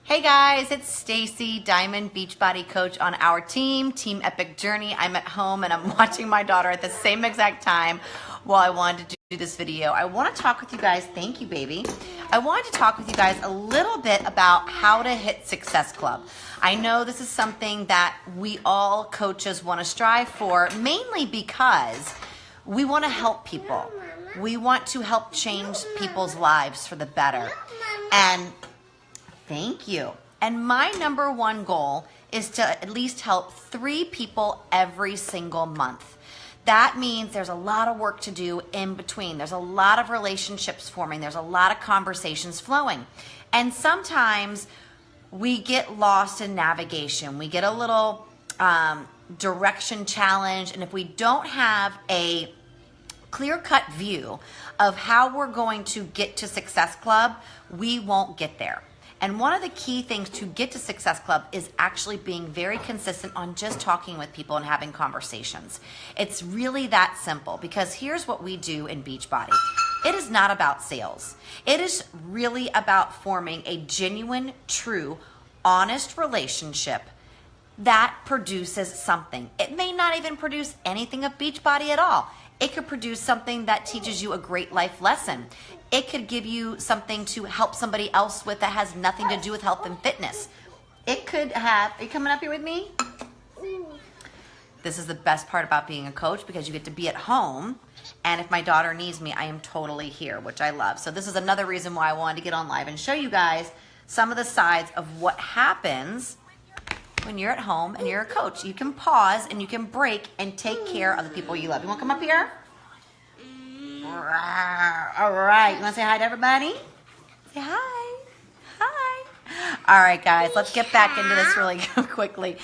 Hey guys, it's Stacy, Diamond Beachbody Coach on our team, Team Epic Journey. I'm at home and I'm watching my daughter at the same exact time while I wanted to do this video. I want to talk with you guys, thank you baby. I wanted to talk with you guys a little bit about how to hit Success Club. I know this is something that we all coaches want to strive for, mainly because we want to help people. We want to help change people's lives for the better. And thank you. And my number one goal is to at least help 3 people every single month. That means there's a lot of work to do in between. There's a lot of relationships forming. There's a lot of conversations flowing. And sometimes we get lost in navigation. We get a little direction challenge. And if we don't have a clear-cut view of how we're going to get to Success Club, we won't get there. And one of the key things to get to Success Club is actually being very consistent on just talking with people and having conversations. It's really that simple, because here's what we do in Beachbody. It is not about sales. It is really about forming a genuine, true, honest relationship that produces something. It may not even produce anything of Beachbody at all. It could produce something that teaches you a great life lesson. It could give you something to help somebody else with that has nothing to do with health and fitness. It could have, are you coming up here with me? This is the best part about being a coach, because you get to be at home, and if my daughter needs me, I am totally here, which I love. So this is another reason why I wanted to get on live and show you guys some of the sides of what happens when you're at home and you're a coach. You can pause and you can break and take care of the people you love. You want to come up here? All right. You want to say hi to everybody? Say hi. Hi. All right, guys. Let's get back into this really quickly.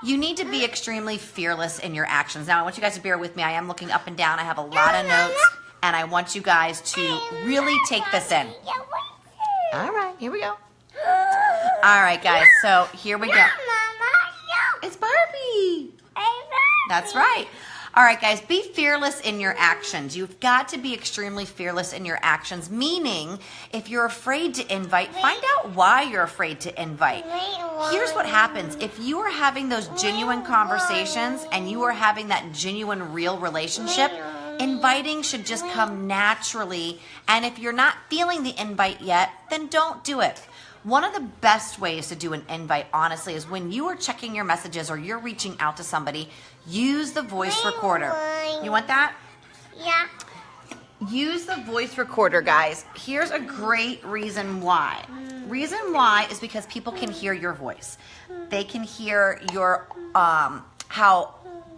You need to be extremely fearless in your actions. Now, I want you guys to bear with me. I am looking up and down. I have a lot of notes, and I want you guys to really take this in. All right. Here we go. All right, guys, so here we go. It's Barbie. That's right. All right, guys, be fearless in your actions. You've got to be extremely fearless in your actions, meaning if you're afraid to invite, find out why you're afraid to invite. Here's what happens. If you are having those genuine conversations and you are having that genuine, real relationship, inviting should just come naturally. And if you're not feeling the invite yet, then don't do it. One of the best ways to do an invite, honestly, is when you are checking your messages or you're reaching out to somebody, use the voice recorder. You want that? Yeah. Use the voice recorder, guys. Here's a great reason why. Reason why is because people can hear your voice. They can hear your how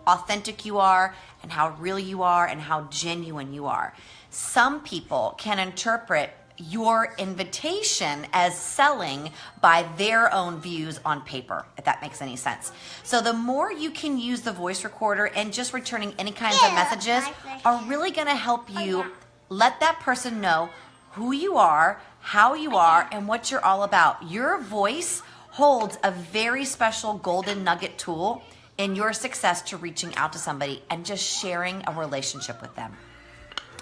authentic you are and how real you are and how genuine you are. Some people can interpret your invitation as selling by their own views on paper, if that makes any sense. So the more you can use the voice recorder and just returning any kinds of messages are really going to help you let that person know who you are, how you are, and what you're all about. Your voice holds a very special golden nugget tool in your success to reaching out to somebody and just sharing a relationship with them.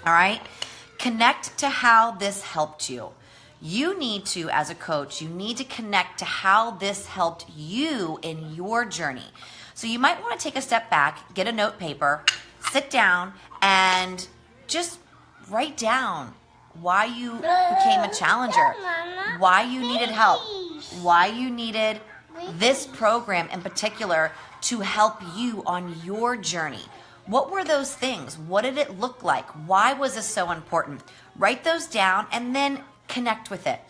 All right? Connect to how this helped you. You need to, as a coach, you need to connect to how this helped you in your journey. So you might want to take a step back, get a note paper, sit down, and just write down why you became a challenger, why you needed help, why you needed this program in particular to help you on your journey. What were those things? What did it look like? Why was this so important? Write those down and then connect with it.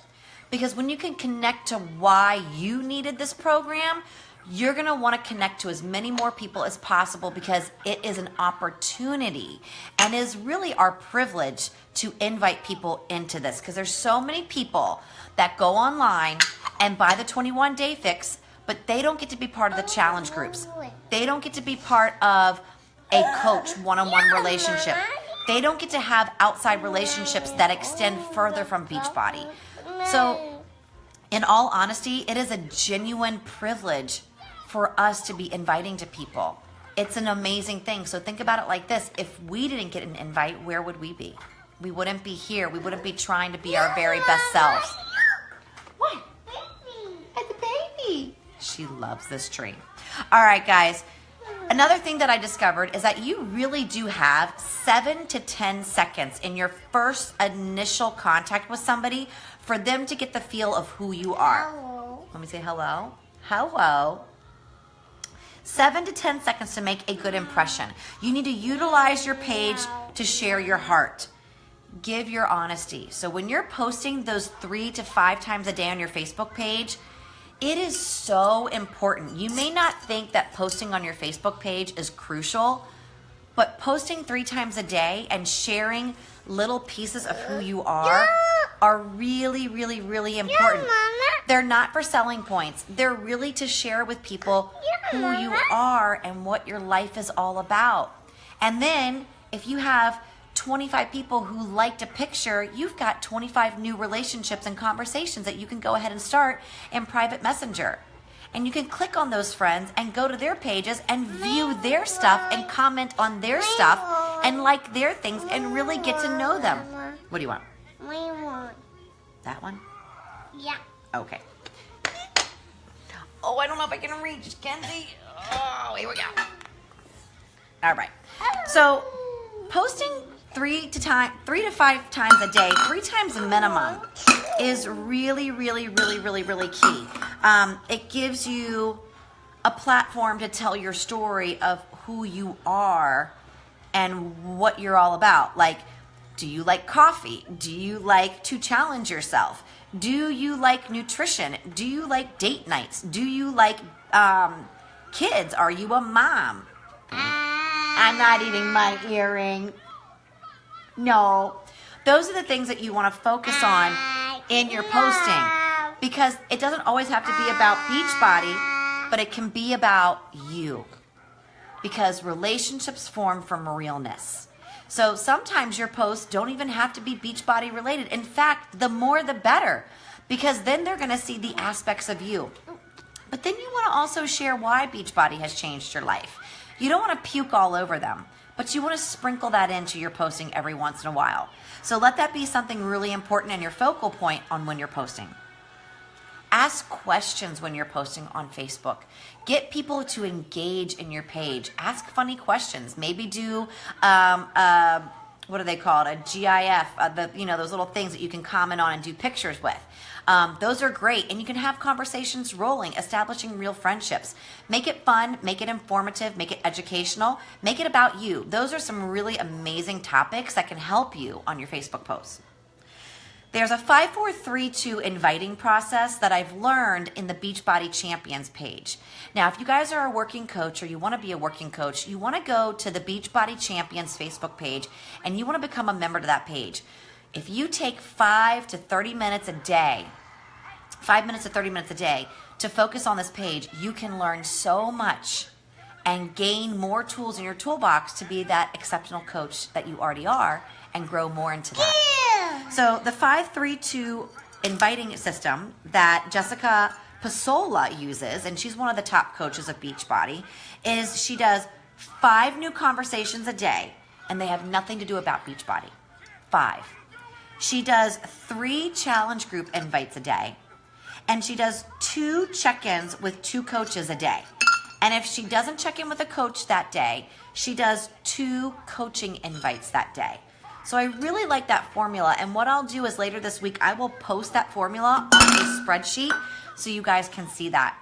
Because when you can connect to why you needed this program, you're going to want to connect to as many more people as possible, because it is an opportunity and is really our privilege to invite people into this, because there's so many people that go online and buy the 21-day fix, but they don't get to be part of the challenge groups. They don't get to be part of a coach one-on-one relationship. They don't get to have outside relationships that extend further from Beachbody. So in all honesty, it is a genuine privilege for us to be inviting to people. It's an amazing thing. So think about it like this. If we didn't get an invite, where would we be? We wouldn't be here. We wouldn't be trying to be our very best selves. What? she loves this tree. All right, guys. Another thing that I discovered is that you really do have 7 to 10 seconds in your first initial contact with somebody for them to get the feel of who you are. Hello. Let me say hello. Hello. 7 to 10 seconds to make a good impression. You need to utilize your page to share your heart. Give your honesty. So when you're posting those 3 to 5 times a day on your Facebook page, it is so important. You may not think that posting on your Facebook page is crucial, but posting 3 times a day and sharing little pieces of who you are really, really, really important. They're not for selling points. They're really to share with people who you are and what your life is all about. And then if you have 25 people who liked a picture, you've got 25 new relationships and conversations that you can go ahead and start in private messenger. And you can click on those friends and go to their pages and view their stuff and comment on their stuff and like their things and really get to know them. What do you want? That one? Yeah. Okay. Oh, I don't know if I can reach, Kenzie. Oh, here we go. All right. So posting 3 to 5 times a day, 3 times minimum, is really, really, really, really, really key. It gives you a platform to tell your story of who you are and what you're all about. Like, do you like coffee? Do you like to challenge yourself? Do you like nutrition? Do you like date nights? Do you like kids? Are you a mom? I'm not eating my earring. No. Those are the things that you want to focus on in your posting, because it doesn't always have to be about Beachbody, but it can be about you, because relationships form from realness. So sometimes your posts don't even have to be Beachbody related. In fact, the more the better, because then they're going to see the aspects of you. But then you want to also share why Beachbody has changed your life. You don't want to puke all over them, but you want to sprinkle that into your posting every once in a while. So let that be something really important and your focal point on when you're posting. Ask questions when you're posting on Facebook. Get people to engage in your page. Ask funny questions. Maybe do what are they called? A GIF. Those little things that you can comment on and do pictures with. Those are great, and you can have conversations rolling, establishing real friendships. Make it fun, make it informative, make it educational, make it about you. Those are some really amazing topics that can help you on your Facebook posts. There's a 5-4-3-2 inviting process that I've learned in the Beachbody Champions page. Now, if you guys are a working coach or you want to be a working coach, you want to go to the Beachbody Champions Facebook page and you want to become a member to that page. If you take 5 to 30 minutes a day, 5 minutes to 30 minutes a day to focus on this page, you can learn so much and gain more tools in your toolbox to be that exceptional coach that you already are and grow more into that. So the 5-3-2 inviting system that Jessica Pasola uses, and she's one of the top coaches of Beachbody, is she does 5 new conversations a day, and they have nothing to do about Beachbody. 5. She does 3 challenge group invites a day, and she does 2 check-ins with 2 coaches a day. And if she doesn't check in with a coach that day, she does 2 coaching invites that day. So I really like that formula, and what I'll do is later this week, I will post that formula on a spreadsheet so you guys can see that.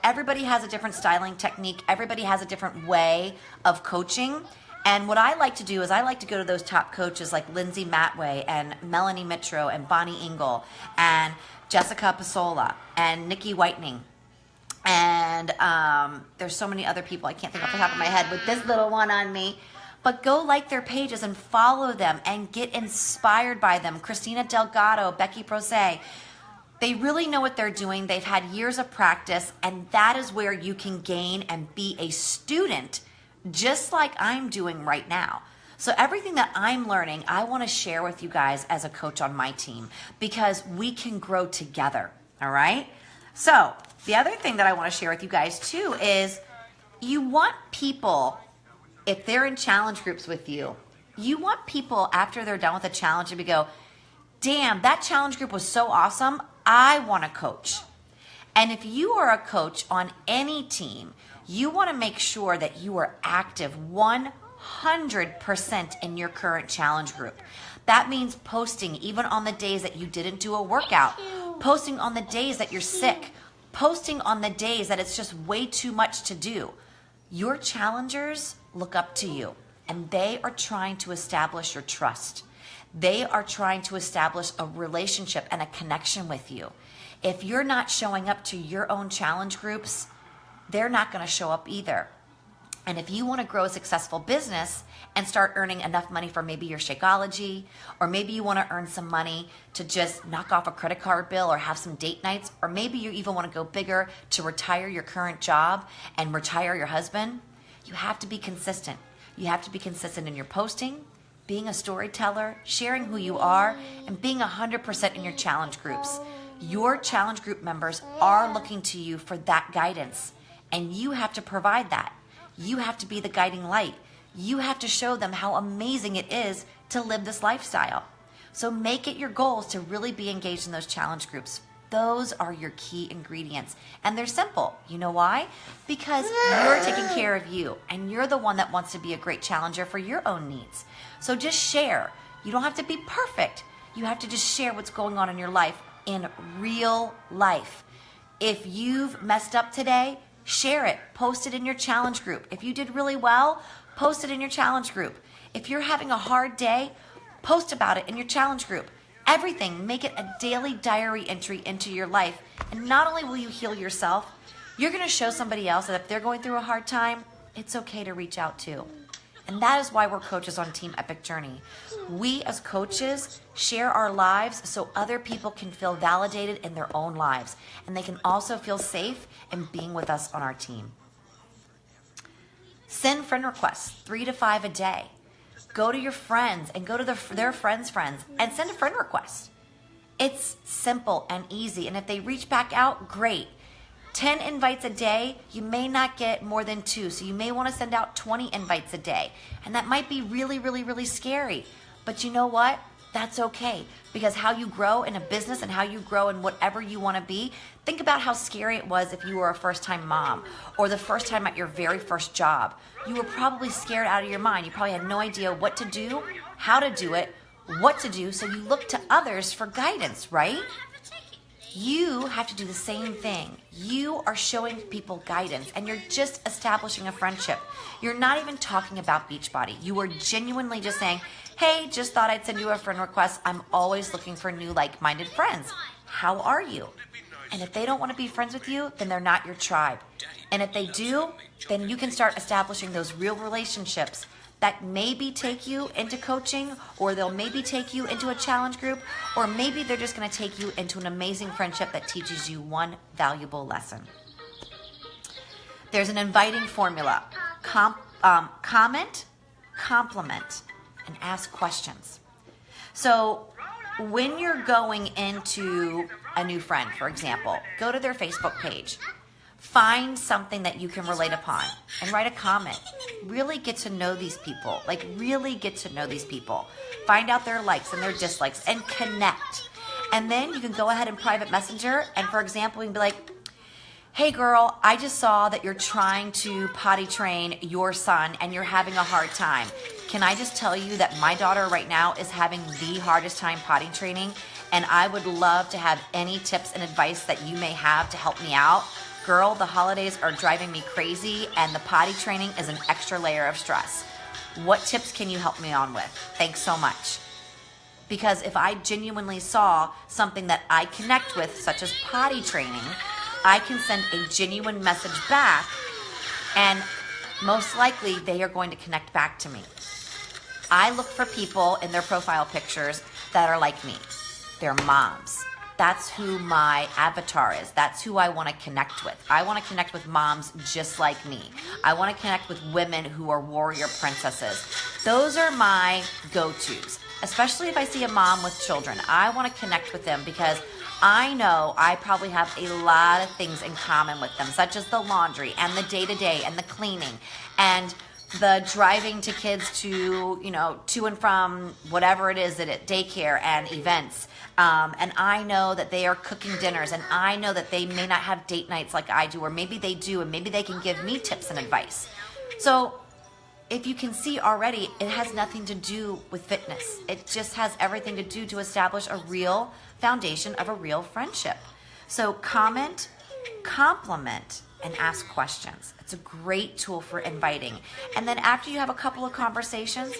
Everybody has a different styling technique. Everybody has a different way of coaching. And what I like to do is I like to go to those top coaches like Lindsay Matway and Melanie Mitro and Bonnie Engel and Jessica Pasola and Nikki Whitening. And there's so many other people I can't think off the top of my head with this little one on me. But go like their pages and follow them and get inspired by them. Christina Delgado, Becky Prose. They really know what they're doing. They've had years of practice, and that is where you can gain and be a student, just like I'm doing right now. So everything that I'm learning, I want to share with you guys as a coach on my team, because we can grow together, all right? So the other thing that I want to share with you guys too is you want people, if they're in challenge groups with you, you want people after they're done with a challenge to go, damn, that challenge group was so awesome. I want to coach. And if you are a coach on any team, you want to make sure that you are active 100% in your current challenge group. That means posting even on the days that you didn't do a workout, posting on the days that you're sick, posting on the days that it's just way too much to do. Your challengers look up to you, and they are trying to establish your trust. They are trying to establish a relationship and a connection with you. If you're not showing up to your own challenge groups, they're not going to show up either. And if you want to grow a successful business and start earning enough money for maybe your Shakeology, or maybe you want to earn some money to just knock off a credit card bill or have some date nights, or maybe you even want to go bigger to retire your current job and retire your husband, you have to be consistent. You have to be consistent in your posting, being a storyteller, sharing who you are, and being 100% in your challenge groups. Your challenge group members are looking to you for that guidance, and you have to provide that. You have to be the guiding light. You have to show them how amazing it is to live this lifestyle. So make it your goals to really be engaged in those challenge groups. Those are your key ingredients, and they're simple. You know why? Because you're taking care of you, and you're the one that wants to be a great challenger for your own needs. So just share. You don't have to be perfect. You have to just share what's going on in your life in real life. If you've messed up today, share it. Post it in your challenge group. If you did really well, post it in your challenge group. If you're having a hard day, post about it in your challenge group. Everything, make it a daily diary entry into your life. And not only will you heal yourself, you're going to show somebody else that if they're going through a hard time, it's okay to reach out too. And that is why we're coaches on Team Epic Journey. We as coaches share our lives so other people can feel validated in their own lives. And they can also feel safe in being with us on our team. Send friend requests, 3 to 5 a day. Go to your friends and go to their friends' friends and send a friend request. It's simple and easy. And if they reach back out, great. 10 invites a day, you may not get more than 2. So you may want to send out 20 invites a day. And that might be really, really, really scary. But you know what? That's okay. Because how you grow in a business and how you grow in whatever you want to be, think about how scary it was if you were a first-time mom or the first time at your very first job. You were probably scared out of your mind. You probably had no idea what to do, how to do it, what to do. So you look to others for guidance, right? You have to do the same thing. You are showing people guidance, and you're just establishing a friendship. You're not even talking about Beachbody. You are genuinely just saying, hey, just thought I'd send you a friend request. I'm always looking for new like-minded friends. How are you? And if they don't want to be friends with you, then they're not your tribe. And if they do, then you can start establishing those real relationships that maybe take you into coaching, or they'll maybe take you into a challenge group, or maybe they're just going to take you into an amazing friendship that teaches you one valuable lesson. There's an inviting formula. Comment, compliment, and ask questions. So when you're going into a new friend, for example, go to their Facebook page. Find something that you can relate upon and write a comment. Really get to know these people. Really get to know these people. Find out their likes and their dislikes and connect. And then you can go ahead and private messenger. And for example, you can be like, hey girl, I just saw that you're trying to potty train your son and you're having a hard time. Can I just tell you that my daughter right now is having the hardest time potty training, and I would love to have any tips and advice that you may have to help me out. Girl, the holidays are driving me crazy and the potty training is an extra layer of stress. What tips can you help me on with? Thanks so much. Because if I genuinely saw something that I connect with, such as potty training, I can send a genuine message back, and most likely they are going to connect back to me. I look for people in their profile pictures that are like me. They're moms. That's who my avatar is. That's who I want to connect with. I want to connect with moms just like me. I want to connect with women who are warrior princesses. Those are my go-tos, especially if I see a mom with children. I want to connect with them because I know I probably have a lot of things in common with them, such as the laundry and the day-to-day and the cleaning and the driving to kids to, to and from whatever it is that at daycare and events. And I know that they are cooking dinners, and I know that they may not have date nights like I do, or maybe they do, and maybe they can give me tips and advice. So if you can see already, it has nothing to do with fitness. It just has everything to do to establish a real foundation of a real friendship. So comment, compliment, and ask questions. It's a great tool for inviting. And then after you have a couple of conversations,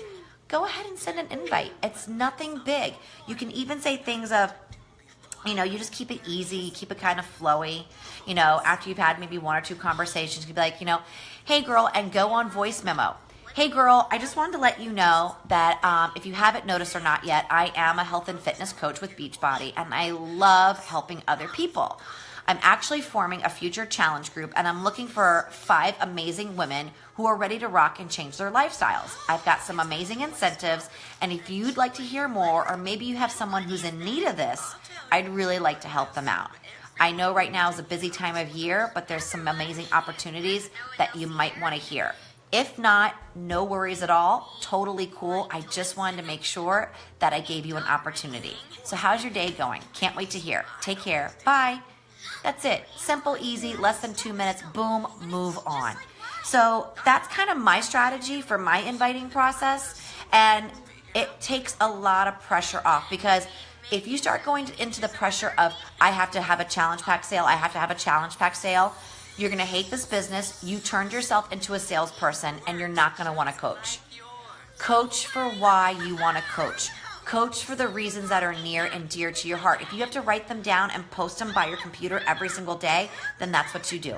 go ahead and send an invite. It's nothing big. You can even say things of, you just keep it easy, keep it kind of flowy. After you've had maybe one or two conversations, you can be like, hey girl, and go on voice memo. Hey girl, I just wanted to let you know that if you haven't noticed or not yet, I am a health and fitness coach with Beachbody, and I love helping other people. I'm actually forming a future challenge group, and I'm looking for 5 amazing women who are ready to rock and change their lifestyles. I've got some amazing incentives, and if you'd like to hear more, or maybe you have someone who's in need of this, I'd really like to help them out. I know right now is a busy time of year, but there's some amazing opportunities that you might want to hear. If not, no worries at all. Totally cool. I just wanted to make sure that I gave you an opportunity. So how's your day going? Can't wait to hear. Take care. Bye. That's it. Simple, easy, less than 2 minutes. Boom, move on. So that's kind of my strategy for my inviting process. And it takes a lot of pressure off, because if you start going into the pressure of, I have to have a challenge pack sale, you're going to hate this business. You turned yourself into a salesperson, and you're not going to want to coach. Coach for why you want to coach. Coach for the reasons that are near and dear to your heart. If you have to write them down and post them by your computer every single day, then that's what you do.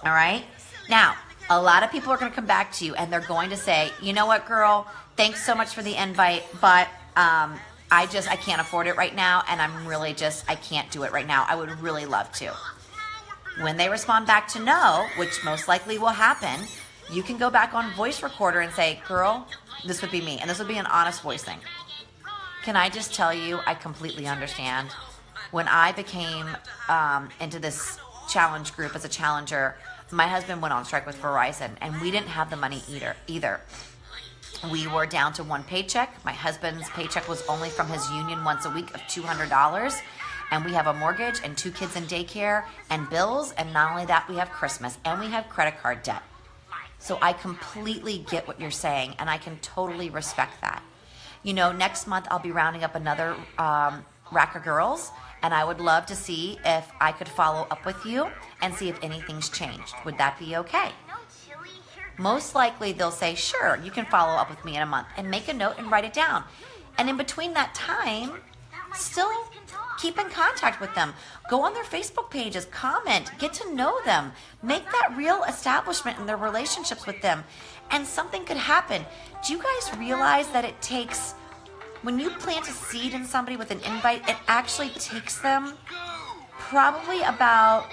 All right? Now, a lot of people are going to come back to you, and they're going to say, you know what, girl, thanks so much for the invite, but I can't afford it right now, and I can't do it right now. I would really love to. When they respond back to no, which most likely will happen, you can go back on voice recorder and say, girl, this would be me, and this would be an honest voice thing. Can I just tell you, I completely understand. When I became into this challenge group as a challenger, my husband went on strike with Verizon, and we didn't have the money either. We were down to one paycheck. My husband's paycheck was only from his union once a week of $200. And we have a mortgage and 2 kids in daycare and bills. And not only that, we have Christmas and we have credit card debt. So I completely get what you're saying, and I can totally respect that. Next month I'll be rounding up another rack of girls, and I would love to see if I could follow up with you and see if anything's changed. Would that be okay? Most likely they'll say, sure, you can follow up with me in a month, and make a note and write it down. And in between that time, still keep in contact with them. Go on their Facebook pages, comment, get to know them, make that real establishment in their relationships with them, and something could happen. Do you guys realize that it takes, when you plant a seed in somebody with an invite, it actually takes them probably about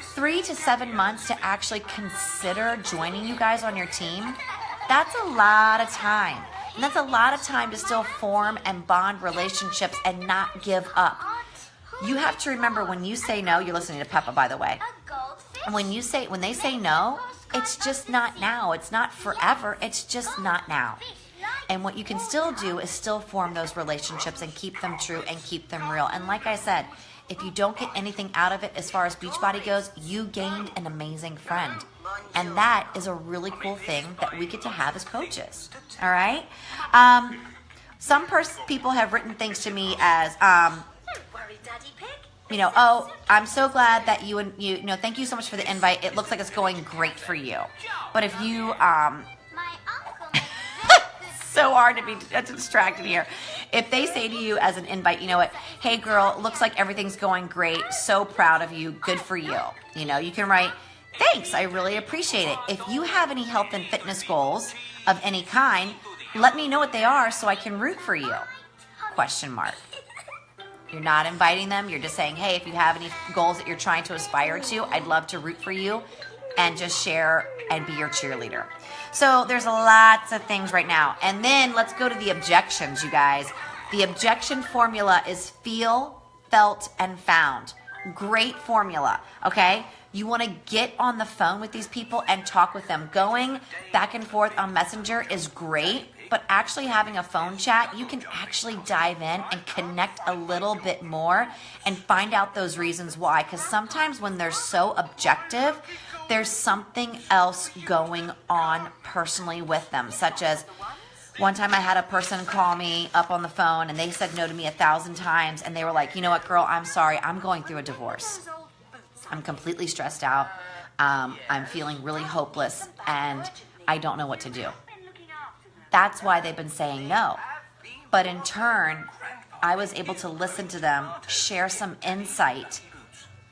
3 to 7 months to actually consider joining you guys on your team? That's a lot of time. And that's a lot of time to still form and bond relationships and not give up. You have to remember, when you say no, you're listening to Peppa, by the way. When they say no, it's just not now. It's not forever. It's just not now. And what you can still do is still form those relationships and keep them true and keep them real. And like I said, if you don't get anything out of it as far as Beachbody goes, you gained an amazing friend. And that is a really cool thing that we get to have as coaches. All right? Some people have written things to me as, oh, I'm so glad that you thank you so much for the invite. It looks like it's going great for you. But if you, so hard to be distracted here. If they say to you as an invite, you know what, hey girl, looks like everything's going great. So proud of you. Good for you. You can write, thanks, I really appreciate it. If you have any health and fitness goals of any kind, let me know what they are so I can root for you. ? You're not inviting them. You're just saying, hey, if you have any goals that you're trying to aspire to, I'd love to root for you and just share and be your cheerleader. So there's lots of things right now. And then let's go to the objections, you guys. The objection formula is feel, felt, and found. Great formula, okay? You want to get on the phone with these people and talk with them. Going back and forth on Messenger is great, but actually having a phone chat, you can actually dive in and connect a little bit more and find out those reasons why. Because sometimes when they're so objective, there's something else going on personally with them, such as one time I had a person call me up on the phone and they said no to me 1,000 times, and they were like, you know what, girl, I'm sorry, I'm going through a divorce. I'm completely stressed out. I'm feeling really hopeless and I don't know what to do. That's why they've been saying no. But in turn, I was able to listen to them, share some insight,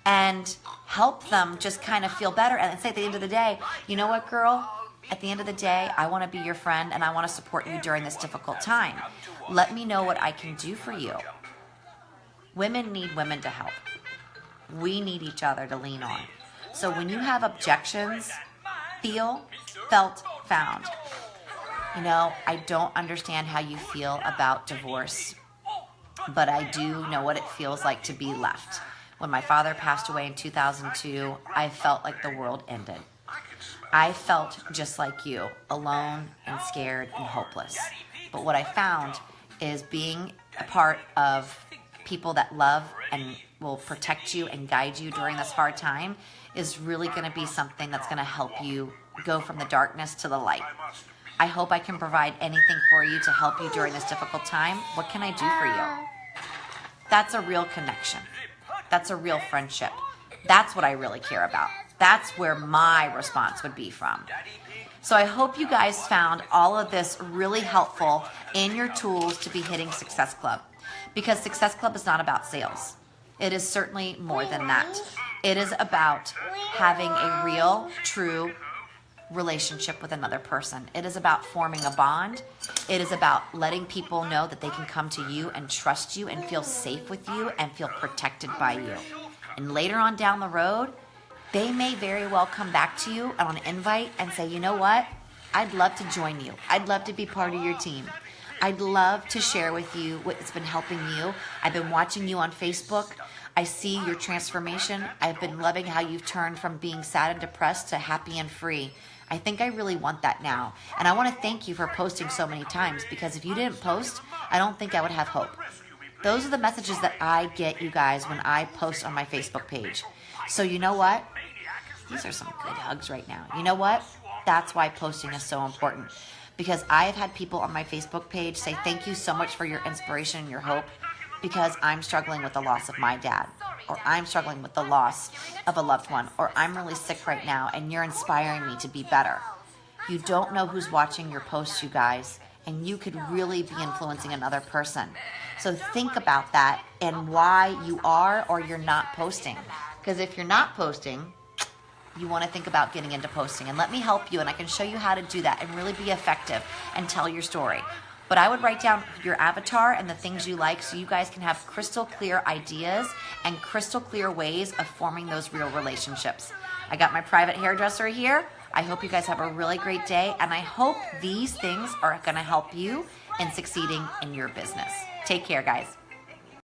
and help them just kind of feel better and say at the end of the day, you know what, girl? At the end of the day, I want to be your friend and I want to support you during this difficult time. Let me know what I can do for you. Women need women to help. We need each other to lean on. So when you have objections, felt, found. You know, I don't understand how you feel about divorce, but I do know what it feels like to be left. When my father passed away in 2002, I felt like the world ended. I felt just like you, alone and scared and hopeless. But what I found is being a part of people that love and will protect you and guide you during this hard time is really going to be something that's going to help you go from the darkness to the light. I hope I can provide anything for you to help you during this difficult time. What can I do for you? That's a real connection. That's a real friendship. That's what I really care about. That's where my response would be from. So I hope you guys found all of this really helpful in your tools to be hitting Success Club. Because Success Club is not about sales. It is certainly more than that. It is about having a real, true relationship with another person. It is about forming a bond. It is about letting people know that they can come to you and trust you and feel safe with you and feel protected by you. And later on down the road, they may very well come back to you on an invite and say, you know what? I'd love to join you. I'd love to be part of your team. I'd love to share with you what's been helping you. I've been watching you on Facebook. I see your transformation. I've been loving how you've turned from being sad and depressed to happy and free. I think I really want that now. And I want to thank you for posting so many times, because if you didn't post, I don't think I would have hope. Those are the messages that I get, you guys, when I post on my Facebook page. So you know what? These are some good hugs right now. You know what? That's why posting is so important. Because I have had people on my Facebook page say, thank you so much for your inspiration and your hope, because I'm struggling with the loss of my dad, or I'm struggling with the loss of a loved one, or I'm really sick right now and you're inspiring me to be better. You don't know who's watching your posts, you guys, and you could really be influencing another person. So think about that and why you are or you're not posting. Because if you're not posting, you want to think about getting into posting. And let me help you, and I can show you how to do that and really be effective and tell your story. But I would write down your avatar and the things you like so you guys can have crystal clear ideas and crystal clear ways of forming those real relationships. I got my private hairdresser here. I hope you guys have a really great day, and I hope these things are going to help you in succeeding in your business. Take care, guys.